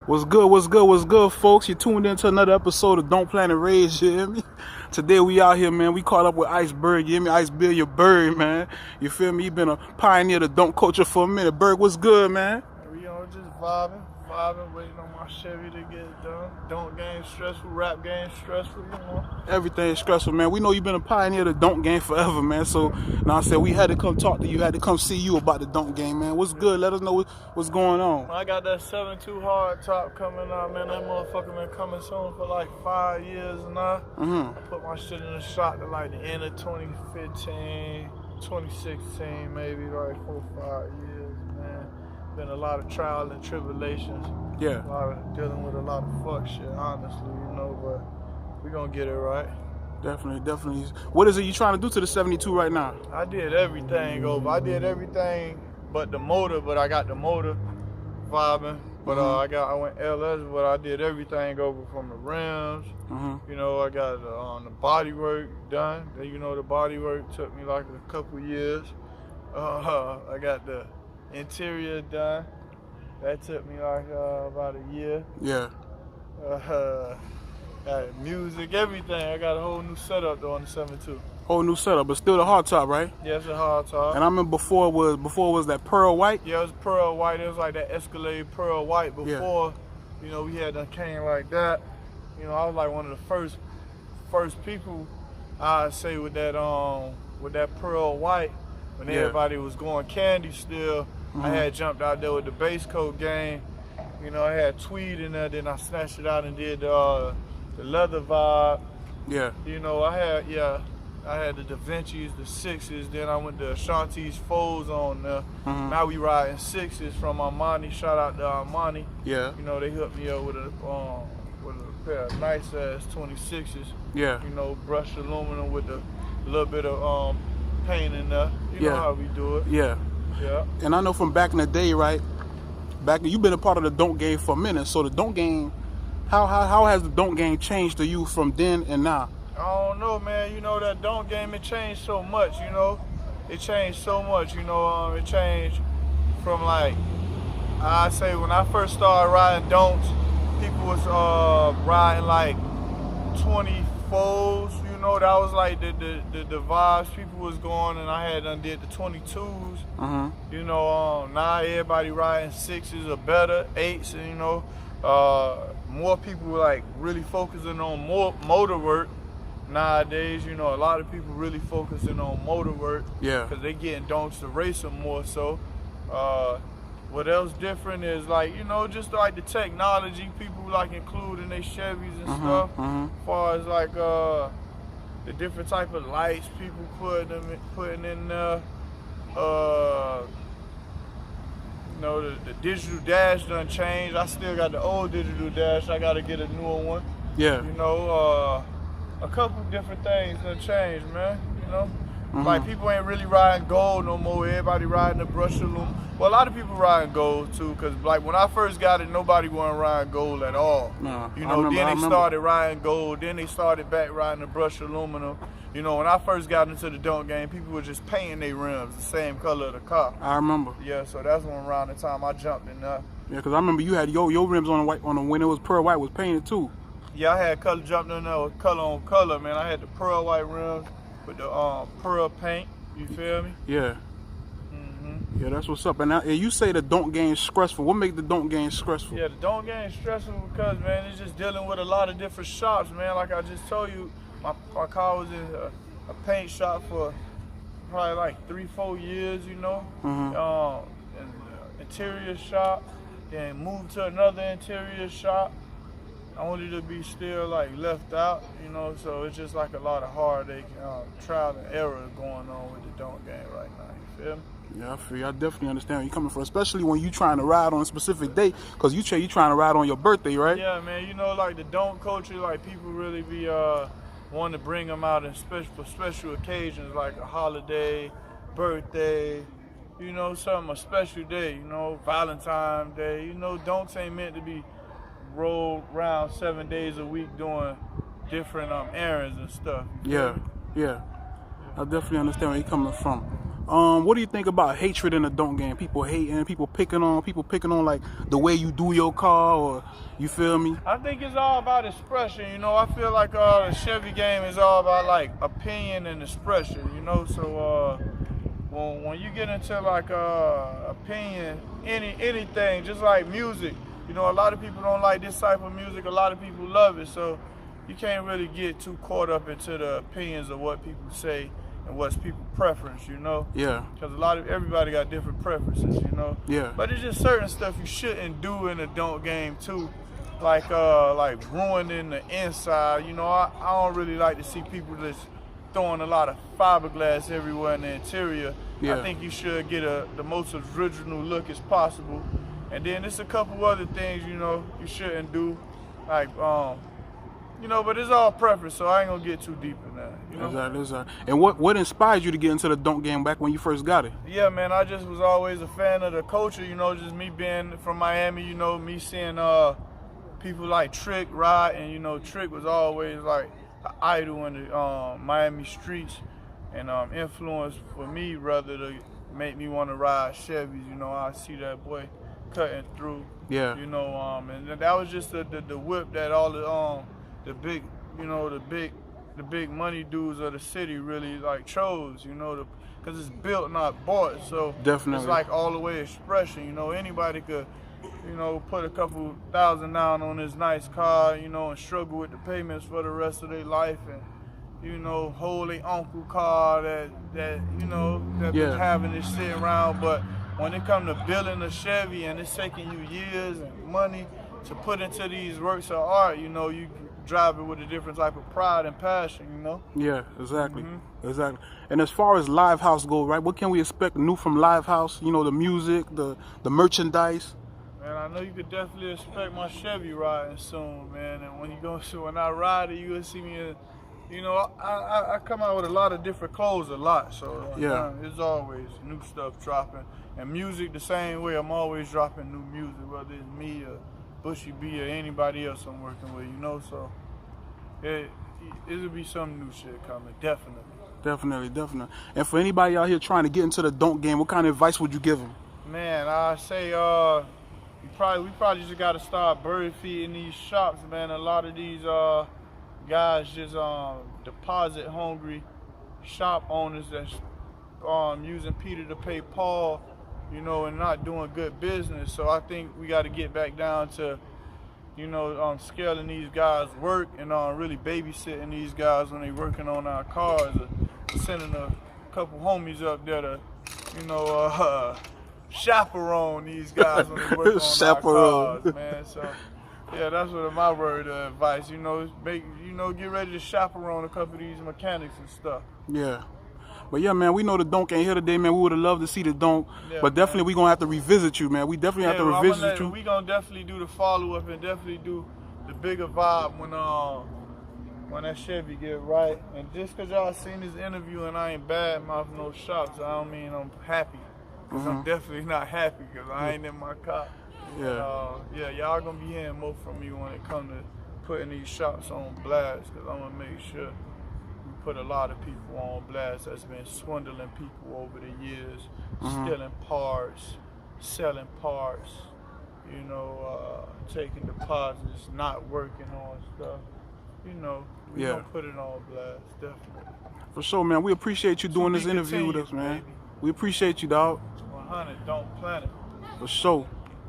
What's good, what's good, what's good, folks? You tuned into another episode of Donk Planet Raids, you hear me? Today we out here, man. We caught up with Berg, you hear me? Ice Bill, your Berg, man. You feel me? He been a pioneer of the donk culture for a minute. Berg, what's good, man? We just vibing, waiting on my Chevy to get done. Donk game stressful, rap game stressful, Everything's stressful, man. We know you've been a pioneer of the donk game forever, man. So, now I said we had to come talk to you, had to come see you about the donk game, man. What's good? Let us know what's going on. I got that 7.2 hard top coming out, man. That motherfucker been coming soon for like 5 years now. I put my shit in the shop to like the end of 2015, 2016, maybe like 4 or 5 years, man. Been a lot of trials and tribulations. Yeah. A lot of dealing with a lot of fuck shit, honestly, but we gonna get it right. Definitely. What is it you trying to do to the 72 right now? I did everything over. I did everything but the motor, but I got the motor vibing. But I went LS, but I did everything over from the rims. I got the body work done. The body work took me like a couple years. I got the interior done. That took me like about a year. Yeah. Got music, everything. I got a whole new setup though on the 7.2. Whole new setup, but still the hard top, right? Yeah, it's a hard top. And I remember before it was that pearl white. Yeah, it was pearl white. It was like that Escalade pearl white before. Yeah. We had done came like that. I was like one of the first people I'd say with that pearl white when everybody was going candy still. I had jumped out there with the base coat game. I had tweed in there, then I snatched it out and did the leather vibe. Yeah. I had the Da Vinci's, the 6s, then I went to Ashanti's 4s on there. Now we riding 6s from Armani. Shout out to Armani. Yeah. They hooked me up with a pair of nice ass 26s. Yeah. Brushed aluminum with a little bit of paint in there. You know how we do it. Yeah. Yeah. And I know from back in the day, right? You've been a part of the donk game for a minute. So the donk game, how has the donk game changed to you from then and now? I don't know, man. That donk game, it changed so much, It changed so much, It changed from like, I say when I first started riding donks, people was riding like 24s, that was like the vibes people was going, and I had undid the 22s. Now everybody riding 6s or better, 8s, more people like really focusing on more motor work nowadays. A lot of people really focusing on motor work. Yeah. Because they getting donks to race them more so. What else different is like, just like the technology people like including their Chevys and stuff. As far as like the different type of lights people putting in there. The digital dash done changed. I still got the old digital dash. I gotta get a newer one. Yeah. A couple different things done changed, man. Like people ain't really riding gold no more. Everybody riding the brush aluminum. Well, a lot of people riding gold too, cause like when I first got it, nobody wasn't riding gold at all. No, Then they started riding gold. Then they started back riding the brush aluminum. When I first got into the donk game, people were just painting their rims the same color of the car. I remember. Yeah, so that's when around the time I jumped in there. Yeah, cause I remember you had your rims on the white when it was pearl white was painted too. Yeah, I had color jumped in there with color on color, man. I had the pearl white rims with the pearl paint. You feel me? Yeah. Yeah, that's what's up. And now, you say the donk game stressful. What makes the donk game stressful? Yeah, the donk game stressful because, man, it's just dealing with a lot of different shops, man. Like I just told you, my car was in a paint shop for probably like 3-4 years, and interior shop, then moved to another interior shop, only to be still like left out, so it's just like a lot of heartache, trial and error going on with the donk game right now, you feel me? Yeah, I feel you. I definitely understand where you're coming from, especially when you trying to ride on a specific day, because you trying to ride on your birthday, right? Yeah, man, like the donk culture, like people really be wanting to bring them out in special occasions, like a holiday, birthday, a special day, Valentine's Day. Donks ain't meant to be rolled around 7 days a week doing different errands and stuff. Yeah. I definitely understand where you're coming from. What do you think about hatred in the donk game? People hating, people picking on like the way you do your car, or you feel me? I think it's all about expression, you know. I feel like the Chevy game is all about like opinion and expression, you know. So when you get into like opinion, anything, just like music, you know, a lot of people don't like this type of music. A lot of people love it, so you can't really get too caught up into the opinions of what people say and what's people's preference, you know? Yeah. Because everybody got different preferences, you know? Yeah. But it's just certain stuff you shouldn't do in the donk game too, like ruining the inside. You know, I don't really like to see people just throwing a lot of fiberglass everywhere in the interior. Yeah. I think you should get the most original look as possible. And then there's a couple other things, you know, you shouldn't do, like you know, but it's all preference, so I ain't gonna get too deep in that. You know? Exactly. And what inspired you to get into the donk game back when you first got it? Yeah, man, I just was always a fan of the culture, you know, just me being from Miami, you know, me seeing people like Trick ride, and you know, Trick was always like an idol in the Miami streets, and influence for me rather to make me want to ride Chevys. You know, I see that boy cutting through. Yeah. You know, and that was just the whip that all the big, you know, the big money dudes of the city really like chose, you know, because it's built, not bought. So definitely, it's like all the way expression. You know, anybody could, you know, put a couple $1,000 down on this nice car, you know, and struggle with the payments for the rest of their life, and you know, hold their uncle car that you know that been having this sitting around. But when it comes to building a Chevy and it's taking you years and money to put into these works of art, you know, you drive it with a different type of pride and passion, you know? Yeah, exactly. Exactly. And as far as Live House go, right, what can we expect new from Live House? You know, the music, the merchandise. Man, I know you could definitely expect my Chevy riding soon, man. And when I ride it, you gonna see me in, you know, I come out with a lot of different clothes a lot, so there's always new stuff dropping. And music the same way, I'm always dropping new music, whether it's me or Bushy B or anybody else I'm working with, you know, so it'll be some new shit coming, definitely. Definitely. And for anybody out here trying to get into the donk game, what kind of advice would you give them? Man, I say we probably just gotta start bird feeding these shops, man. A lot of these guys just deposit hungry shop owners that's using Peter to pay Paul, you know, and not doing good business. So I think we got to get back down to, you know, scaling these guys' work and really babysitting these guys when they working on our cars, or sending a couple homies up there to, you know, chaperone these guys when they work on our cars, man. So yeah, that's what my word of advice. You know, get ready to chaperone a couple of these mechanics and stuff. Yeah. But yeah, man, we know the donk ain't here today, man. We would have loved to see the donk, but definitely we gonna have to revisit you, man. We definitely have to revisit you. We gonna definitely do the follow up and definitely do the bigger vibe when that Chevy get right. And just cause y'all seen this interview and I ain't bad mouthing no shops, I don't mean I'm happy. Cause I'm definitely not happy because I ain't in my car. Yeah, y'all gonna be hearing more from me when it comes to putting these shops on blast, cause I'm gonna make sure put a lot of people on blast that's been swindling people over the years, stealing parts, selling parts, you know, taking deposits, not working on stuff. You know, we gonna put it on blast, definitely. For sure, man. We appreciate you doing this interview with us, man. Baby. We appreciate you, dog. 100, Donk Planet. For sure.